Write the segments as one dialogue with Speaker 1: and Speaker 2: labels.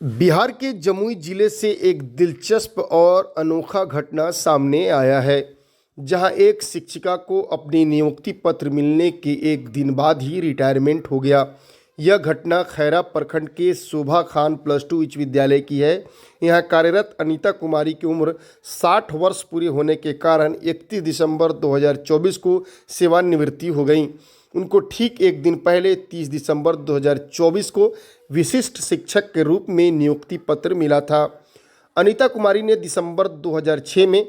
Speaker 1: बिहार के जमुई जिले से एक दिलचस्प और अनोखा घटना सामने आया है, जहां एक शिक्षिका को अपनी नियुक्ति पत्र मिलने के एक दिन बाद ही रिटायरमेंट हो गया। यह घटना खैरा प्रखंड के शोभा खान +2 उच्च विद्यालय की है। यहां कार्यरत अनीता कुमारी की उम्र 60 वर्ष पूरी होने के कारण 31 दिसंबर 2024 को सेवानिवृत्ति हो गई। उनको ठीक एक दिन पहले 30 दिसंबर 2024 को विशिष्ट शिक्षक के रूप में नियुक्ति पत्र मिला था। अनीता कुमारी ने दिसंबर 2006 में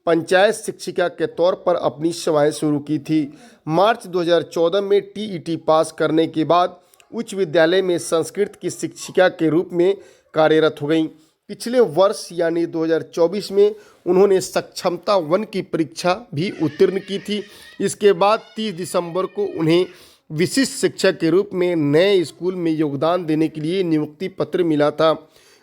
Speaker 1: पंचायत शिक्षिका के तौर पर अपनी सेवाएं शुरू की थी। मार्च 2014 में टीईटी पास करने के बाद उच्च विद्यालय में संस्कृत की शिक्षिका के रूप में कार्यरत हो गईं। पिछले वर्ष यानी 2024 में उन्होंने सक्षमता 1 की परीक्षा भी उत्तीर्ण की थी। इसके बाद 30 दिसंबर को उन्हें विशिष्ट शिक्षक के रूप में नए स्कूल में योगदान देने के लिए नियुक्ति पत्र मिला था।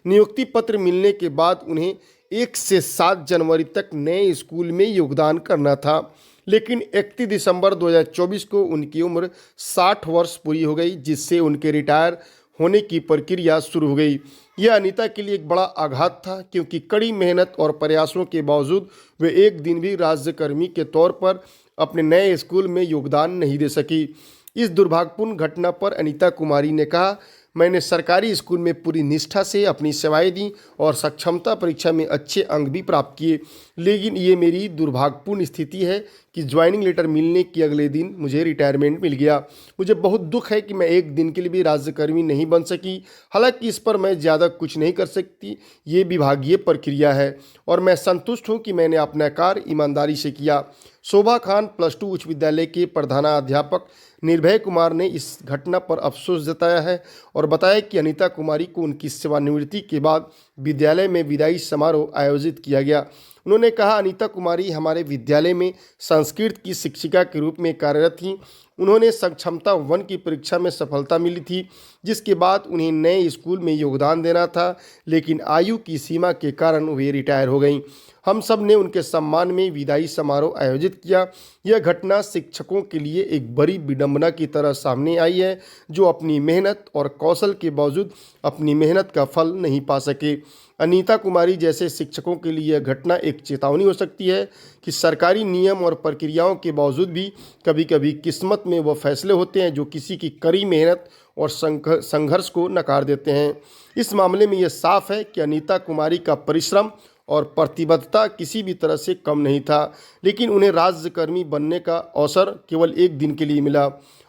Speaker 1: नियुक्ति पत्र मिलने के बाद उन्हें 1 से 7 जनवरी तक नए स्कूल में योगदान करना था, लेकिन 31 दिसंबर 2024 को उनकी उम्र 60 वर्ष पूरी हो गई, जिससे उनके रिटायर होने की प्रक्रिया शुरू हो गई। यह अनीता के लिए एक बड़ा आघात था, क्योंकि कड़ी मेहनत और प्रयासों के बावजूद वे एक दिन भी राज्यकर्मी के तौर पर अपने नए स्कूल में योगदान नहीं दे सकी। इस दुर्भाग्यपूर्ण घटना पर अनीता कुमारी ने कहा, मैंने सरकारी स्कूल में पूरी निष्ठा से अपनी सेवाएं दी और सक्षमता परीक्षा में अच्छे अंक भी प्राप्त किए, लेकिन ये मेरी दुर्भाग्यपूर्ण स्थिति है कि ज्वाइनिंग लेटर मिलने के अगले दिन मुझे रिटायरमेंट मिल गया। मुझे बहुत दुख है कि मैं एक दिन के लिए भी राज्यकर्मी नहीं बन सकी। हालांकि इस पर मैं ज़्यादा कुछ नहीं कर सकती, ये विभागीय प्रक्रिया है और मैं संतुष्ट हूँ कि मैंने अपना कार्य ईमानदारी से किया। शोभा खान +2 उच्च विद्यालय के प्रधानाध्यापक निर्भय कुमार ने इस घटना पर अफसोस जताया है और बताया कि अनीता कुमारी को उनकी सेवानिवृत्ति के बाद विद्यालय में विदाई समारोह आयोजित किया गया। उन्होंने कहा, अनीता कुमारी हमारे विद्यालय में संस्कृत की शिक्षिका के रूप में कार्यरत थीं। उन्होंने सक्षमता 1 की परीक्षा में सफलता मिली थी, जिसके बाद उन्हें नए स्कूल में योगदान देना था, लेकिन आयु की सीमा के कारण वे रिटायर हो गईं। हम सब ने उनके सम्मान में विदाई समारोह आयोजित किया। यह घटना शिक्षकों के लिए एक बड़ी विडंबना की तरह सामने आई है, जो अपनी मेहनत और कौशल के बावजूद अपनी मेहनत का फल नहीं पा सके। अनीता कुमारी जैसे शिक्षकों के लिए यह घटना एक चेतावनी हो सकती है कि सरकारी नियम और प्रक्रियाओं के बावजूद भी कभी कभी किस्मत में वह फैसले होते हैं जो किसी की कड़ी मेहनत और संघर्ष को नकार देते हैं। इस मामले में यह साफ है कि अनीता कुमारी का परिश्रम और प्रतिबद्धता किसी भी तरह से कम नहीं था, लेकिन उन्हें राज्यकर्मी बनने का अवसर केवल एक दिन के लिए मिला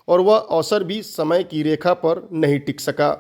Speaker 1: और वह अवसर भी समय की रेखा पर नहीं टिक सका।